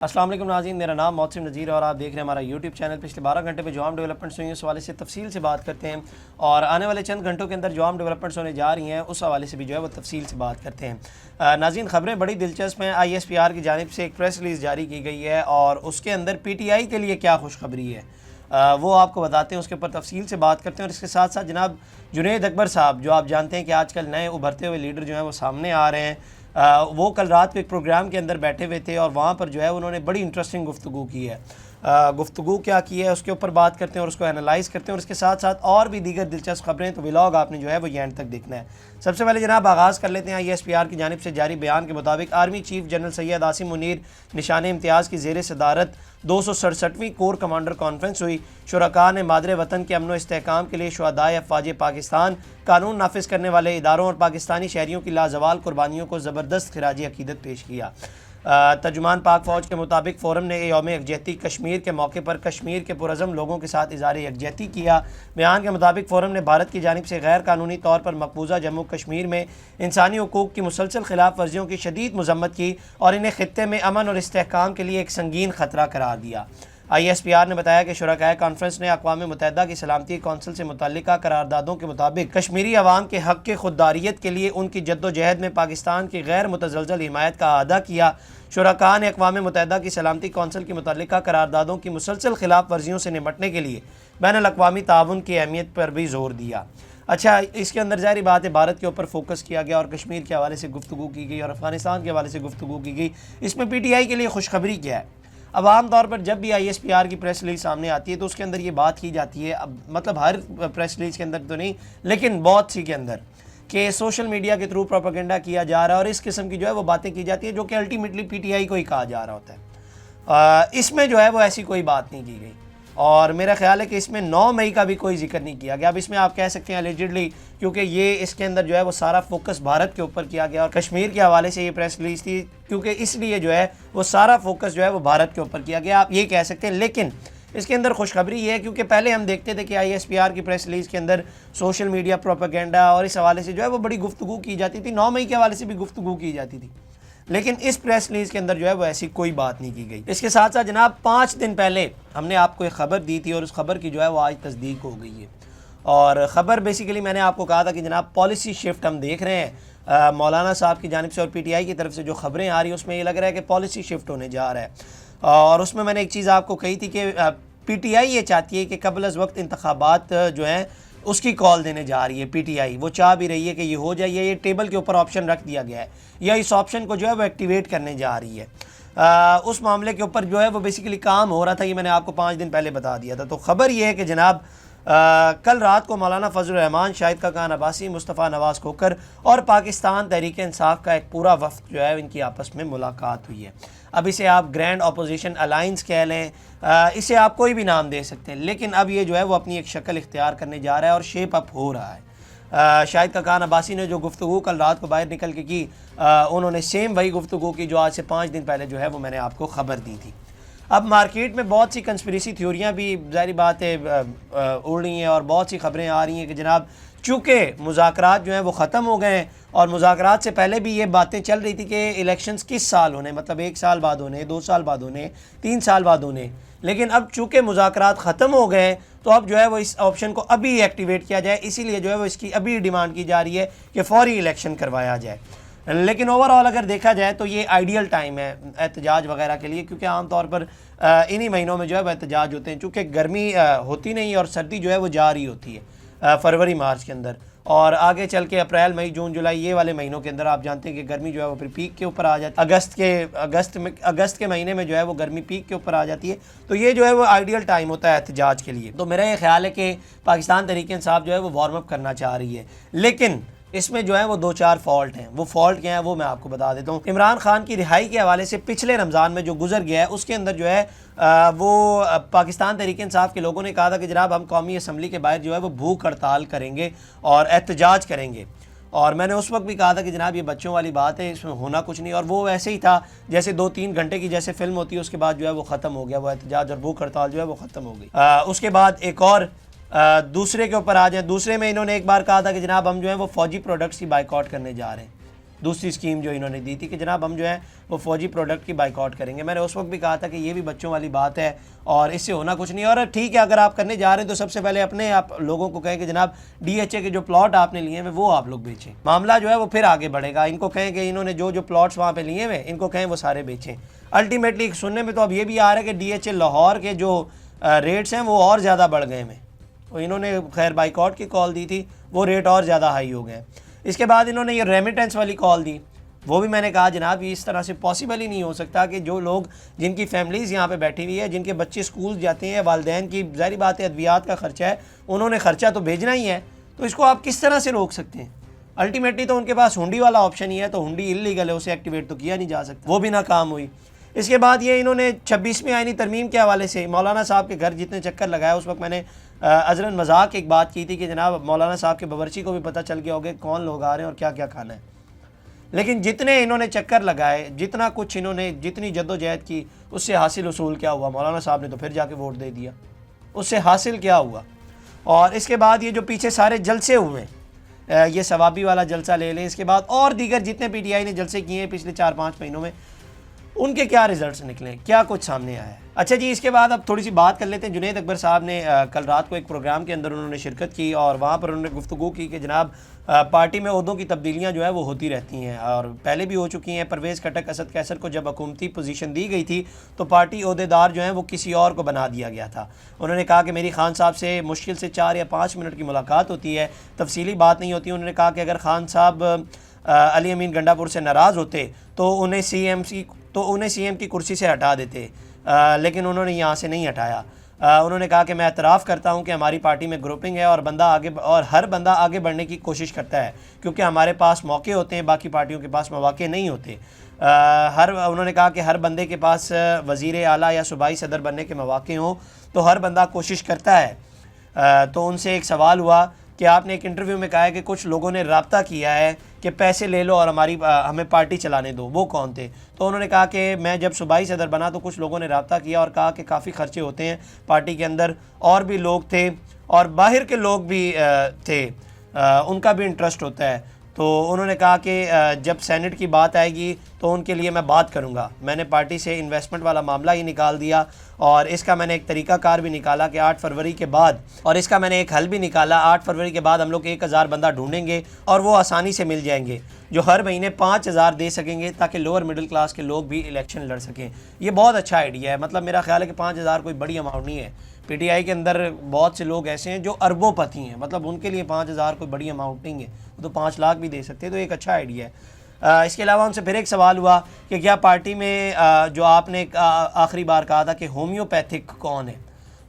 अस्सलाम वालेकुम नाज़रीन, मेरा नाम मोहसिन नज़ीर और आप देख रहे हैं हमारा यूट्यूब चैनल। पिछले 12 घंटे में जो आम डेवलपमेंट्स हुई हैं उस हवाले से तफसील से बात करते हैं और आने वाले चंद घंटों के अंदर जो आम डेवलपमेंट्स होने जा रही हैं उस हवाले से भी जो है वो तफसील से बात करते हैं। नाज़रीन, खबरें बड़ी दिलचस्प हैं। ISPR की जानिब से एक प्रेस रिलीज़ जारी की गई है और उसके अंदर PTI के लिए क्या खुशखबरी है वो आपको बताते हैं, उसके ऊपर तफसील से बात करते हैं। और इसके साथ साथ जनाब जुनैद अकबर साहब, जो आप जानते हैं कि आजकल नए उभरते हुए लीडर जो हैं वो सामने आ रहे हैं, वो कल रात को एक प्रोग्राम के अंदर बैठे हुए थे और वहाँ पर जो है उन्होंने बड़ी इंटरेस्टिंग गुफ्तगू की है। गुफ्तगू क्या की है उसके ऊपर बात करते हैं और उसको एनालाइज़ करते हैं। और इसके साथ साथ और भी दीगर दिलचस्प खबरें, तो व्लॉग आपने जो है वो एंड तक देखना है। सबसे पहले जनाब आगाज़ कर लेते हैं ISPR की जानिब से जारी बयान के मुताबिक army chief general Syed Asim Munir निशान इम्तियाज़ की ज़ेर सदारत 267वीं कोर कमांडर कॉन्फ्रेंस हुई। शुरका ने मादरे वतन के अमन व इस्तेहकाम के लिए शुहदाए अफ़वाज पाकिस्तान, कानून नाफिज करने वाले इदारों और पाकिस्तानी शहरियों की लाजवाल कुर्बानियों को ज़बरदस्त खिराजी अकीदत पेश किया। तर्जुमान पाक फ़ौज के मुताबिक फ़ोरम ने यौम यकजहती कश्मीर के मौके पर कश्मीर के पुरज़म लोगों के साथ इज़हार यकजहती किया। बयान के मुताबिक फ़ोरम ने भारत की जानिब से गैर कानूनी तौर पर मकबूजा जम्मू कश्मीर में इंसानी हकूक़ की मुसलसल खिलाफ वर्जियों की शदीद मज़म्मत की और इन्हें ख़ित्ते में अमन और इस्तेहकाम के लिए एक संगीन ख़तरा करार दिया। ISPR ने बताया कि शुरकाए कॉन्फ्रेंस ने अक़वाम मुत्तहिदा की सलामती कौंसिल से मुतल्लिका करारदादों के मुताबिक कश्मीरी अवाम के हक़ के खुददारियत के लिए उनकी जद्दोजहद में पाकिस्तान की गैर मुतज़लज़ल हिमायत का अदा किया। शुरका ने अक़वाम मुत्तहिदा की सलामती कौंसिल की मुतल्लिका करारदादों की मुसलसल खिलाफ वर्जियों से निपटने के लिए बैनुल अक़वामी ताउन की अहमियत पर भी जोर दिया। अच्छा, इसके अंदर ज़ाहिर बात है भारत के ऊपर फोकस किया गया और कश्मीर के हवाले से गुफ्तगू की गई और अफ़गानिस्तान के हवाले से गुफ्तगू की गई। इसमें PTI के लिए खुशखबरी क्या है? अब आम तौर पर जब भी ISPR की प्रेस रिलीज़ सामने आती है तो उसके अंदर ये बात की जाती है, अब मतलब हर प्रेस रिलीज़ के अंदर तो नहीं लेकिन बहुत सी के अंदर, कि सोशल मीडिया के थ्रू प्रोपेगेंडा किया जा रहा है और इस किस्म की जो है वो बातें की जाती है जो कि अल्टीमेटली PTI को ही कहा जा रहा होता है। इसमें जो है वो ऐसी कोई बात नहीं की गई और मेरा ख्याल है कि इसमें 9 मई का भी कोई जिक्र नहीं किया गया। अब इसमें आप कह सकते हैं एलिजिडली, क्योंकि ये इसके अंदर जो है वो सारा फोकस भारत के ऊपर किया गया और कश्मीर के हवाले से ये प्रेस रिलीज थी, क्योंकि इसलिए जो है वो सारा फोकस जो है वो भारत के ऊपर किया गया, आप ये कह सकते हैं। लेकिन इसके अंदर खुशखबरी ये है क्योंकि पहले हम देखते थे कि ISPR की प्रेस रिलीज़ के अंदर सोशल मीडिया प्रोपेगेंडा और इस हवाले से जो है वो बड़ी गुफ्तगू की जाती थी, 9 मई के हवाले से भी गुफ्तगू की जाती थी, लेकिन इस प्रेस रिलीज़ के अंदर जो है वो ऐसी कोई बात नहीं की गई। इसके साथ साथ जनाब 5 दिन पहले हमने आपको एक ख़बर दी थी और उस खबर की जो है वो आज तस्दीक हो गई है। और ख़बर बेसिकली मैंने आपको कहा था कि जनाब पॉलिसी शिफ्ट हम देख रहे हैं मौलाना साहब की जानिब से और PTI की तरफ से जो ख़बरें आ रही हैं उसमें ये लग रहा है कि पॉलिसी शिफ्ट होने जा रहा है। और उसमें मैंने एक चीज़ आपको कही थी कि PTI ये चाहती है कि कबल अज़ वक्त इंतखाबात जो हैं उसकी कॉल देने जा रही है। PTI वो चाह भी रही है कि ये हो जाए, ये टेबल के ऊपर ऑप्शन रख दिया गया है या इस ऑप्शन को जो है वो एक्टिवेट करने जा रही है। उस मामले के ऊपर जो है वो बेसिकली काम हो रहा था, ये मैंने आपको 5 दिन पहले बता दिया था। तो ख़बर ये है कि जनाब कल रात को मौलाना फजल रहमान, शाहिद खाकान अब्बासी, मुस्तफ़ा नवाज़ खोकर और पाकिस्तान तहरीक इंसाफ का एक पूरा वफ़द जो है इनकी आपस में मुलाकात हुई है। अब इसे आप ग्रैंड अपोजिशन अलाइंस कह लें, इसे आप कोई भी नाम दे सकते हैं, लेकिन अब ये जो है वो अपनी एक शक्ल इख्तियार करने जा रहा है और शेप अप हो रहा है। शाहिद खाकान अब्बासी ने जो गुफ्तगू कल रात को बाहर निकल के की, उन्होंने सेम वही गुफ्तगू की जो आज से 5 दिन पहले जो है वो मैंने आपको ख़बर दी थी। अब मार्केट में बहुत सी कंस्पिरेसी थ्योरियाँ भी ज़ाहिर बात है उड़ रही हैं और बहुत सी खबरें आ रही हैं कि जनाब चूँकि मुज़ाकरात जो हैं वो ख़त्म हो गए हैं और मुज़ाकरात से पहले भी ये बातें चल रही थी कि इलेक्शंस किस साल होने, मतलब 1 साल बाद होने, 2 साल बाद होने, 3 साल बाद होने, लेकिन अब चूँकि मुज़ाकरात ख़त्म हो गए तो अब जो है वो इस ऑप्शन को अभी एक्टिवेट किया जाए, इसीलिए जो है वो इसकी अभी डिमांड की जा रही है कि फ़ौरी इलेक्शन करवाया जाए। लेकिन ओवरऑल अगर देखा जाए तो ये आइडियल टाइम है एहतजाज वगैरह के लिए, क्योंकि आम तौर पर इन्हीं महीनों में जो है वह एहतजाज होते हैं, चूँकि गर्मी होती नहीं और सर्दी जो है वो जारी होती है फरवरी मार्च के अंदर, और आगे चल के अप्रैल मई जून जुलाई ये वाले महीनों के अंदर आप जानते हैं कि गर्मी जो है वो फिर पीक के ऊपर आ जाती है। अगस्त के महीने में जो है वो गर्मी पीक के ऊपर आ जाती है, तो ये जो है वो आइडियल टाइम होता है एहतजाज के लिए। तो मेरा ये ख्याल है कि पाकिस्तान तहरीक इंसाफ जो है वो वार्म अप करना चाह रही है, लेकिन इसमें जो है वो 2-4 फॉल्ट हैं। वो फॉल्ट क्या है वो मैं आपको बता देता हूँ। इमरान खान की रिहाई के हवाले से पिछले रमज़ान में जो गुजर गया है उसके अंदर जो है वो पाकिस्तान तहरीक इंसाफ के लोगों ने कहा था कि जनाब हम कौमी असम्बली के बाहर जो है वो भूख हड़ताल करेंगे और एहतजाज करेंगे, और मैंने उस वक्त भी कहा था कि जनाब ये बच्चों वाली बात है, इसमें होना कुछ नहीं। और वो वैसे ही था जैसे 2-3 घंटे की जैसे फिल्म होती है, उसके बाद जो है वो ख़त्म हो गया वो एहतजाज और भूख हड़ताल जो है वो ख़त्म हो गई। उसके बाद एक और दूसरे के ऊपर आ जाए, दूसरे में इन्होंने एक बार कहा था कि जनाब हम जो है वो फ़ौजी प्रोडक्ट्स की बाइकआउट करने जा रहे हैं। दूसरी स्कीम जो इन्होंने दी थी कि जनाब हम जो है वो फ़ौजी प्रोडक्ट की बाइकआउट करेंगे। मैंने उस वक्त भी कहा था कि ये भी बच्चों वाली बात है और इससे होना कुछ नहीं। और ठीक है, अगर आप करने जा रहे हैं तो सबसे पहले अपने आप लोगों को कहें कि जनाब DHA के जो प्लॉट आपने लिए हैं वो आप लोग बेचें। मामला जो है वो फिर आगे बढ़ेगा। इनको कहें कि इन्होंने जो जो प्लॉट्स वहाँ पर लिए हुए इनको कहें वो सारे बेचें। अल्टीमेटली सुनने में तो अब ये भी आ रहा है कि DHA लाहौर के जो रेट्स हैं वो और ज़्यादा बढ़ गए हैं। तो इन्होंने खैर बाइकआउट की कॉल दी थी, वो रेट और ज़्यादा हाई हो गए। इसके बाद इन्होंने ये रेमिटेंस वाली कॉल दी, वो भी मैंने कहा जनाब ये इस तरह से पॉसिबल ही नहीं हो सकता कि जो लोग जिनकी फैमिलीज़ यहाँ पे बैठी हुई है, जिनके बच्चे स्कूल जाते हैं, वालदैन की ज़ाहिर बात है अद्वियात का ख़र्चा है, उन्होंने ख़र्चा तो भेजना ही है, तो इसको आप किस तरह से रोक सकते हैं? अल्टीमेटली तो उनके पास हुंडी वाला ऑप्शन ही है, तो हुंडी इल्लीगल है, उसे एक्टिवेट तो किया नहीं जा सकता, वो भी नाकाम हुई। इसके बाद ये इन्होंने 26वीं आईनी तरमीम के हवाले से मौलाना साहब के घर जितने चक्कर लगाया, उस वक्त मैंने अजरन मजाक एक बात की थी कि जनाब मौलाना साहब के बावर्ची को भी पता चल गया होगा कौन लोग आ रहे हैं और क्या क्या खाना है। लेकिन जितने इन्होंने चक्कर लगाए, जितना कुछ इन्होंने जितनी जद्दोजहद की, उससे हासिल उसूल क्या हुआ? मौलाना साहब ने तो फिर जाके वोट दे दिया, उससे हासिल क्या हुआ? और इसके बाद ये जो पीछे सारे जलसे हुए, ये सवाबी वाला जलसा ले लें, इसके बाद और दीगर जितने PTI ने जलसे किए हैं पिछले 4-5 महीनों में, उनके क्या रिजल्ट्स निकले, क्या कुछ सामने आया है। अच्छा जी, इसके बाद अब थोड़ी सी बात कर लेते हैं। जुनैद अकबर साहब ने कल रात को एक प्रोग्राम के अंदर उन्होंने शिरकत की और वहाँ पर उन्होंने गुफ्तगू की कि जनाब पार्टी में ओहदों की तब्दीलियाँ जो है वो होती रहती हैं और पहले भी हो चुकी हैं। परवेज़ खटक असद कैसर को जब हुकूमती पोजीशन दी गई थी तो पार्टी ओहदेदार जो हैं वो किसी और को बना दिया गया था। उन्होंने कहा कि मेरी खान साहब से मुश्किल से 4 या 5 मिनट की मुलाकात होती है, तफसीली बात नहीं होती। उन्होंने कहा कि अगर खान साहब अली अमीन गंडापुर से नाराज़ होते तो उन्हें CM की कुर्सी से हटा देते, लेकिन उन्होंने यहाँ से नहीं हटाया। उन्होंने कहा कि मैं एतराफ़ करता हूँ कि हमारी पार्टी में ग्रुपिंग है और हर बंदा आगे बढ़ने की कोशिश करता है, क्योंकि हमारे पास मौके होते हैं, बाकी पार्टियों के पास मौके नहीं होते। उन्होंने कहा कि हर बंदे के पास वज़ीर आला या सूबाई सदर बनने के मौके हों तो हर बंदा कोशिश करता है। तो उनसे एक सवाल हुआ कि आपने एक इंटरव्यू में कहा है कि कुछ लोगों ने रब्ता किया है कि पैसे ले लो और हमें पार्टी चलाने दो, वो कौन थे? तो उन्होंने कहा कि मैं जब सूबाई सदर बना तो कुछ लोगों ने रब्ता किया और कहा कि काफ़ी खर्चे होते हैं पार्टी के अंदर, और भी लोग थे और बाहर के लोग भी थे, उनका भी इंटरेस्ट होता है। तो उन्होंने कहा कि जब सेनेट की बात आएगी तो उनके लिए मैं बात करूंगा। मैंने पार्टी से इन्वेस्टमेंट वाला मामला ही निकाल दिया और इसका मैंने एक तरीक़ाकार भी निकाला कि 8 फरवरी के बाद, और इसका मैंने एक हल भी निकाला, 8 फरवरी के बाद हम लोग 1000 बंदा ढूंढेंगे और वो आसानी से मिल जाएंगे, जो हर महीने 5000 दे सकेंगे ताकि लोअर मिडिल क्लास के लोग भी इलेक्शन लड़ सकें। ये बहुत अच्छा आइडिया है। मतलब मेरा ख्याल है कि 5000 कोई बड़ी अमाउंट नहीं है। PTI के अंदर बहुत से लोग ऐसे हैं जो अरबोपति हैं, मतलब उनके लिए 5000 कोई बड़ी अमाउंट नहीं है, वो तो 5 लाख भी दे सकते हैं। तो एक अच्छा आइडिया है। इसके अलावा उनसे फिर एक सवाल हुआ कि क्या पार्टी में जो आपने आखिरी बार कहा था कि होम्योपैथिक कौन है,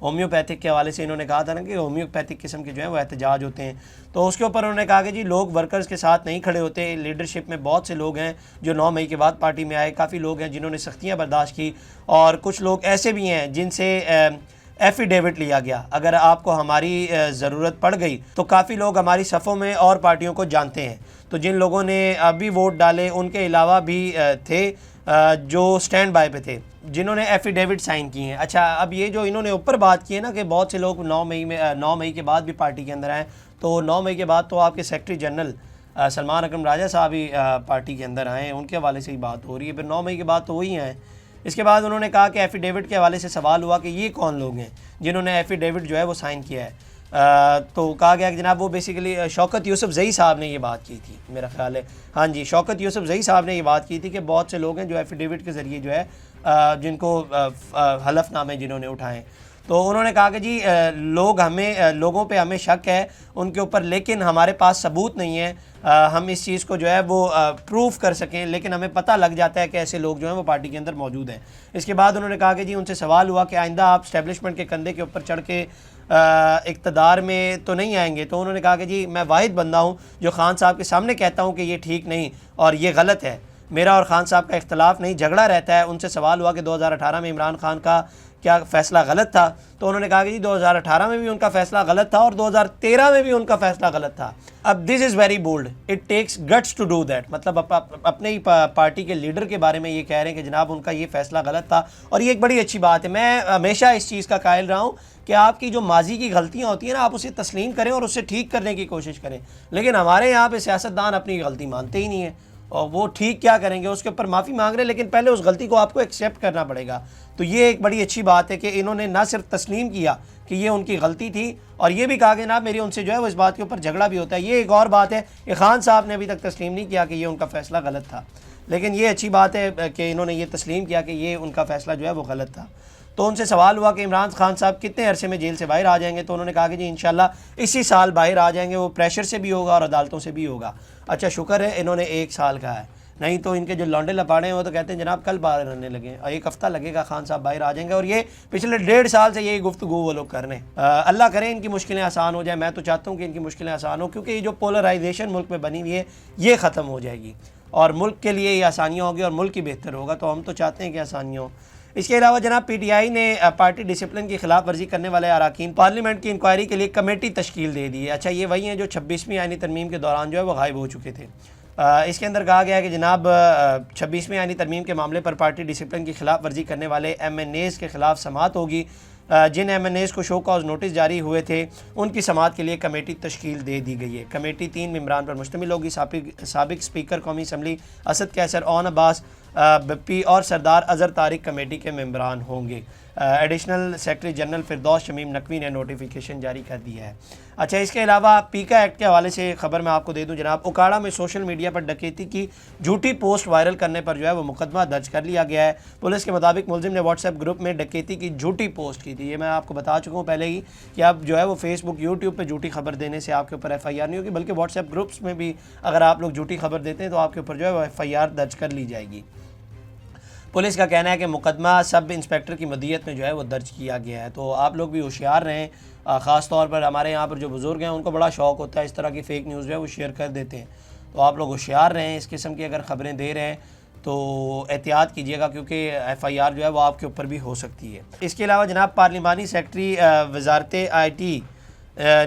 होम्योपैथिक के हवाले से इन्होंने कहा था ना कि होम्योपैथिक किस्म के जो है वो एहतजाज होते हैं, तो उसके ऊपर उन्होंने कहा कि जी लोग वर्कर्स के साथ नहीं खड़े होते। लीडरशिप में बहुत से लोग हैं जो 9 मई के बाद पार्टी में आए, काफ़ी लोग हैं जिन्होंने सख्तियाँ बर्दाश्त की और कुछ लोग ऐसे भी हैं जिनसे एफिडेविट लिया गया। अगर आपको हमारी ज़रूरत पड़ गई तो काफ़ी लोग हमारी सफ़ों में और पार्टियों को जानते हैं। तो जिन लोगों ने अभी वोट डाले उनके अलावा भी थे जो स्टैंड बाय पे थे, जिन्होंने एफिडेविट साइन किए हैं। अच्छा, अब ये जो इन्होंने ऊपर बात की है ना कि बहुत से लोग 9 मई के बाद भी पार्टी के अंदर आए, तो 9 मई के बाद तो आपके सेक्रेटरी जनरल सलमान अकरम राजा साहब ही पार्टी के अंदर आए, उनके हवाले से ही बात हो रही है। फिर 9 मई के बाद तो वही आए। इसके बाद उन्होंने कहा कि एफिडेविट के हवाले से सवाल हुआ कि ये कौन लोग हैं जिन्होंने एफिडेविट जो है वो साइन किया है। तो कहा गया कि जनाब वो बेसिकली शौकत यूसुफ ज़ई साहब ने ये बात की थी, मेरा ख्याल है। हाँ जी, शौकत यूसुफ ज़ई साहब ने ये बात की थी कि बहुत से लोग हैं जो एफिडेविट के ज़रिए जो है जिनको हलफनामे जिन्होंने उठाएँ। तो उन्होंने कहा कि जी लोगों पे हमें शक है उनके ऊपर, लेकिन हमारे पास सबूत नहीं है हम इस चीज़ को जो है वो प्रूफ कर सकें, लेकिन हमें पता लग जाता है कि ऐसे लोग जो हैं वो पार्टी के अंदर मौजूद हैं। इसके बाद उन्होंने कहा कि जी उनसे सवाल हुआ कि आइंदा आप स्टैब्लिशमेंट के कंधे के ऊपर चढ़ के इक़्तिदार में तो नहीं आएंगे। तो उन्होंने कहा कि जी मैं वाहिद बंदा हूँ जो खान साहब के सामने कहता हूँ कि ये ठीक नहीं और ये गलत है। मेरा और खान साहब का इख्तलाफ नहीं, झगड़ा रहता है। उनसे सवाल हुआ कि 2018 में इमरान खान का क्या फ़ैसला गलत था, तो उन्होंने कहा कि जी 2018 में भी उनका फ़ैसला गलत था और 2013 में भी उनका फ़ैसला गलत था। अब this is very bold, it takes guts to do that. मतलब अपने ही पार्टी के लीडर के बारे में ये कह रहे हैं कि जनाब उनका ये फ़ैसला गलत था, और ये एक बड़ी अच्छी बात है। मैं हमेशा इस चीज़ का कायल रहा हूँ कि आपकी जो माजी की गलतियाँ होती हैं ना, आप उसे तस्लीम करें और उससे ठीक करने की कोशिश करें। लेकिन हमारे यहाँ पे सियासतदान अपनी गलती मानते ही नहीं है, और वो ठीक क्या करेंगे उसके ऊपर माफ़ी मांग रहे हैं, लेकिन पहले उस गलती को आपको एक्सेप्ट करना पड़ेगा। तो ये एक बड़ी अच्छी बात है कि इन्होंने ना सिर्फ तस्लीम किया कि ये उनकी गलती थी, और ये भी कहा कि ना मेरी उनसे जो है वो इस बात के ऊपर झगड़ा भी होता है। ये एक और बात है कि खान साहब ने अभी तक तस्लीम नहीं किया कि ये उनका फ़ैसला गलत था, लेकिन ये अच्छी बात है कि इन्होंने ये तस्लीम किया कि ये उनका फ़ैसला जो है वो गलत था। तो उनसे सवाल हुआ कि इमरान खान साहब कितने अरसे में जेल से बाहर आ जाएंगे, तो उन्होंने कहा कि जी इंशाल्लाह इसी साल बाहर आ जाएंगे, वो प्रेशर से भी होगा और अदालतों से भी होगा। अच्छा शुक्र है इन्होंने 1 साल कहा है, नहीं तो इनके जो लौंडे लपाड़े हैं वो तो कहते हैं जनाब कल बाहर रहने लगे और 1 हफ्ता लगेगा खान साहब बाहर आ जाएंगे। और ये पिछले 1.5 साल से यही गुफ्तगू वो लोग कर रहे हैं। अल्लाह करे इनकी मुश्किलें आसान हो जाए। मैं तो चाहता हूँ कि इनकी मुश्किलें आसान हो, क्योंकि ये जो पोलराइजेशन मुल्क में बनी हुई है ये ख़त्म हो जाएगी और मुल्क के लिए ये आसानियाँ होगी और मुल्क ही बेहतर होगा। तो हम तो चाहते हैं कि आसानियाँ हो। इसके अलावा जनाब PTI ने पार्टी डिसिप्लिन की खिलाफ वर्जी करने वाले अरकान पार्लियामेंट की इंक्वायरी के लिए कमेटी तश्कील दे दी है। अच्छा ये वही हैं जो 26वीं आईनी तरमीम के दौरान जो है वो गायब हो चुके थे। इसके अंदर कहा गया है कि जनाब 26वीं आईनी तरमीम के मामले पर पार्टी डिसिप्लिन की खिलाफ वर्जी करने वाले MNAs के खिलाफ समाअत होगी। जिन MNAs को शो कॉज नोटिस जारी हुए थे उनकी समाअत के लिए कमेटी तश्कील दे दी गई है। कमेटी 3 मेंबरान पर मुश्तमिल होगी। साबिक स्पीकर कौमी असम्बली असद कैसर, ओन अब्बास बप्पी और सरदार अज़हर तारिक कमेटी के मेंबरान होंगे। एडिशनल सेक्रेटरी जनरल फिरदौस शमीम नकवी ने नोटिफिकेशन जारी कर दिया है। अच्छा इसके अलावा पीका एक्ट के हवाले से खबर मैं आपको दे दूं जनाब, उकाड़ा में सोशल मीडिया पर डकैती की झूठी पोस्ट वायरल करने पर जो है वो मुकदमा दर्ज कर लिया गया है। पुलिस के मुताबिक मुलजिम ने व्हाट्सएप ग्रुप में डकैती की झूठी पोस्ट की थी। ये मैं आपको बता चुका हूँ पहले ही कि आप जो है वो फेसबुक यूट्यूब पर झूठी खबर देने से आपके ऊपर FIR नहीं होगी, बल्कि व्हाट्सएप ग्रुप्स में भी अगर आप लोग झूठी खबर देते हैं तो आपके ऊपर जो है वो FIR दर्ज कर ली जाएगी। पुलिस का कहना है कि मुकदमा सब इंस्पेक्टर की मदीयत में जो है वो दर्ज किया गया है। तो आप लोग भी होशियार रहें। ख़ास तौर पर हमारे यहाँ पर जो बुज़ुर्ग हैं उनको बड़ा शौक़ होता है इस तरह की फ़ेक न्यूज़ जो है वो शेयर कर देते हैं। तो आप लोग होशियार रहें, इस किस्म की अगर ख़बरें दे रहे हैं तो एहतियात कीजिएगा, क्योंकि FIR जो है वो आपके ऊपर भी हो सकती है। इसके अलावा जनाब पार्लिमानी सेक्रेटरी वजारत IT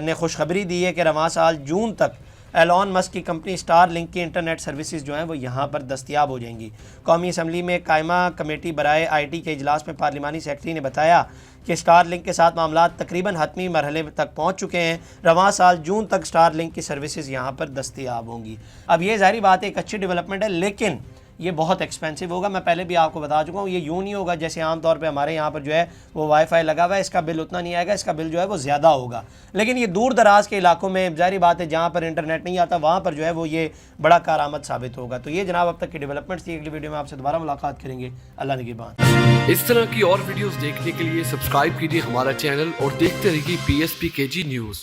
ने खुशखबरी दी है कि रवां साल जून तक एलॉन मस्क की कंपनी स्टार लिंक की इंटरनेट सर्विसेज जो हैं वो यहाँ पर दस्तियाब हो जाएंगी। कौमी असम्बली में कायमा कमेटी बराए IT के इजलास में पार्लिमानी सेक्रेटरी ने बताया कि स्टार लिंक के साथ मामला तकरीबन हतमी मरहले तक पहुँच चुके हैं। रवां साल जून तक स्टार लिंक की सर्विसेज यहाँ पर दस्तियाब होंगी। अब ये ज़ाहिर बात है एक अच्छी डेवलपमेंट है, लेकिन ये बहुत एक्सपेंसिव होगा। मैं पहले भी आपको बता चुका हूँ, ये यूँ नहीं होगा जैसे आम तौर पे हमारे यहाँ पर जो है वो वाईफाई लगा हुआ है, इसका बिल उतना नहीं आएगा, इसका बिल जो है वो ज़्यादा होगा। लेकिन ये दूर दराज के इलाकों में जारी बात है जहाँ पर इंटरनेट नहीं आता वहाँ पर जो है वो ये बड़ा कारआमद साबित होगा। तो ये जनाब अब तक की डेवलपमेंट्स थी। अगली वीडियो में आपसे दोबारा मुलाकात करेंगे। अल्लाह निगहबान। इस तरह की और वीडियोज़ देखने के लिए सब्सक्राइब कीजिए हमारा चैनल और देखते रहिए PSPKG न्यूज़।